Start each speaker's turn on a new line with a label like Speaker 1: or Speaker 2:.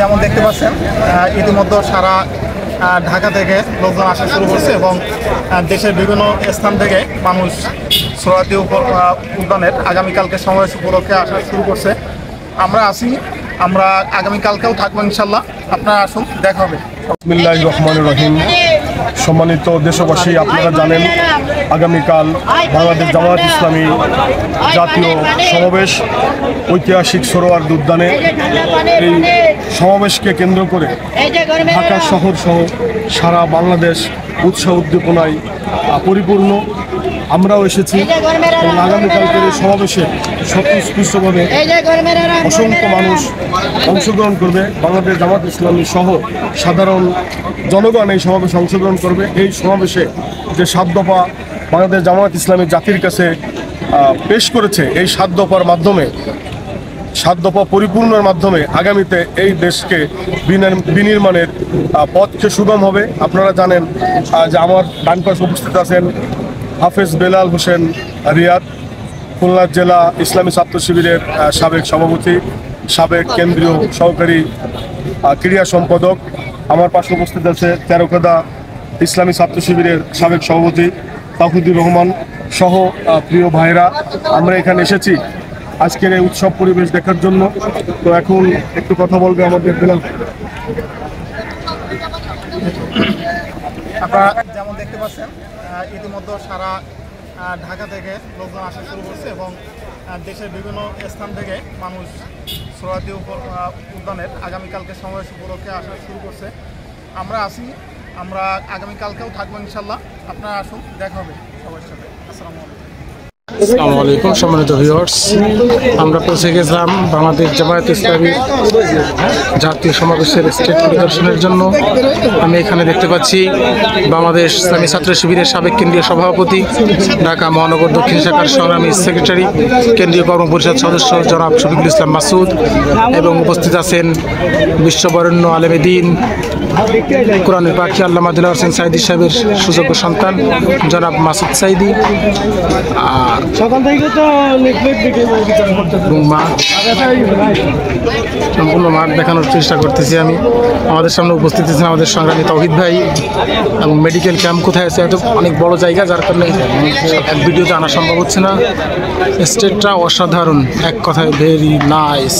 Speaker 1: যেমন দেখতে পাচ্ছেন ইতিমধ্যে সারা ঢাকা থেকে লোকজন আসা শুরু করছে এবং দেশের বিভিন্ন স্থান থেকে মানুষ সোহরাওয়ার্দী উদ্যানের আগামীকালকে সমাবেশ উপলক্ষে আসা শুরু করছে। আমরা আমরা আগামীকালকেও থাকবো ইনশাল্লাহ। আপনারা আসুন, দেখা হবে।
Speaker 2: বিসমিল্লাহির রহমানির রহিম। সম্মানিত দেশবাসী, আপনারা জানেন আগামীকাল বাংলাদেশ জামায়াত ইসলামী জাতীয় সমাবেশ ঐতিহাসিক সোহরাওয়ার্দী উদ্যানে। এই সমাবেশকে কেন্দ্র করে ঢাকা শহর সহ সারা বাংলাদেশ উৎসাহ উদ্দীপনায় পরিপূর্ণ। আমরাও এসেছি এবং আগামীকালকের এই সমাবেশে স্বতঃস্ফূর্তভাবে অসংখ্য মানুষ অংশগ্রহণ করবে। বাংলাদেশ জামায়াত ইসলামী সহ সাধারণ জনগণ এই সমাবেশে অংশগ্রহণ করবে। এই সমাবেশে যে ৭ দফা বাংলাদেশ জামায়াত ইসলামী জাতির কাছে পেশ করেছে, এই ৭ দফার মাধ্যমে ৭ দফা পরিপূর্ণের মাধ্যমে আগামীতে এই দেশকে বিনির্মাণের পথকে সুগম হবে। আপনারা জানেন যে আমার ডান পাশে উপস্থিত আছেন হাফেজ বেলাল হোসেন রিয়াদ, খুলনা জেলা ইসলামী ছাত্র শিবিরের সাবেক সভাপতি, সাবেক কেন্দ্রীয় সহকারী ক্রীড়া সম্পাদক। আমার পাশে উপস্থিত আছে তেরোখাদা ইসলামী ছাত্র শিবিরের সাবেক সভাপতি তাওহিদুর রহমান সহ প্রিয় ভাইরা। আমরা এখানে এসেছি আজকের এই উৎসব পরিবেশ দেখার জন্য। তো এখন একটু কথা বলবে আমাদের বেলাল।
Speaker 1: আপনারা যেমন দেখতে পাচ্ছেন ইতিমধ্যে সারা ঢাকা থেকে লোকজন আসা শুরু করছে এবং দেশের বিভিন্ন স্থান থেকে মানুষ সোহরাওয়ার্দী উদ্যানের আগামীকালকে সমাবেশ উপলক্ষে আসা শুরু করছে। আমরা আগামীকালকেও থাকবো ইনশাল্লাহ। আপনারা আসুন, দেখা হবে সবার সাথে। আসসালামু আলাইকুম।
Speaker 3: আসসালামু আলাইকুম সম্মানিত ভিউয়ার্স, আমরা পৌঁছে গেছিলাম বাংলাদেশ জামায়াত ইসলামী জাতীয় সমাবেশের স্টেট পরিদর্শনের জন্য। আমি এখানে দেখতে পাচ্ছি বাংলাদেশ ইসলামী ছাত্র শিবিরের সাবেক কেন্দ্রীয় সভাপতি, ঢাকা মহানগর দক্ষিণ শাখার সংগ্রামী সেক্রেটারি, কেন্দ্রীয় কর্মপরিষদ সদস্য জনাব শফিকুল ইসলাম মাসুদ, এবং উপস্থিত আছেন বিশ্ববরেণ্য আলেমে দ্বীন কোরআনের পাখি আল্লামা দিলওয়ার হোসেন সাইদি সাহেবের সুযোগ্য সন্তান জনাব মাসুদ সাইদি। আর সকাল থেকে তো সম্পূর্ণ মাঠ দেখানোর চেষ্টা করতেছি আমি। আমাদের সামনে উপস্থিত আছেন আমাদের সংগ্রামী তাওহিদ ভাই, এবং মেডিকেল ক্যাম্প কোথায় আছে, এত অনেক বড় জায়গা যার কারণে এক ভিডিওতে আনা সম্ভব হচ্ছে না। স্টেটটা অসাধারণ, এক কথায় ভেরি নাইস।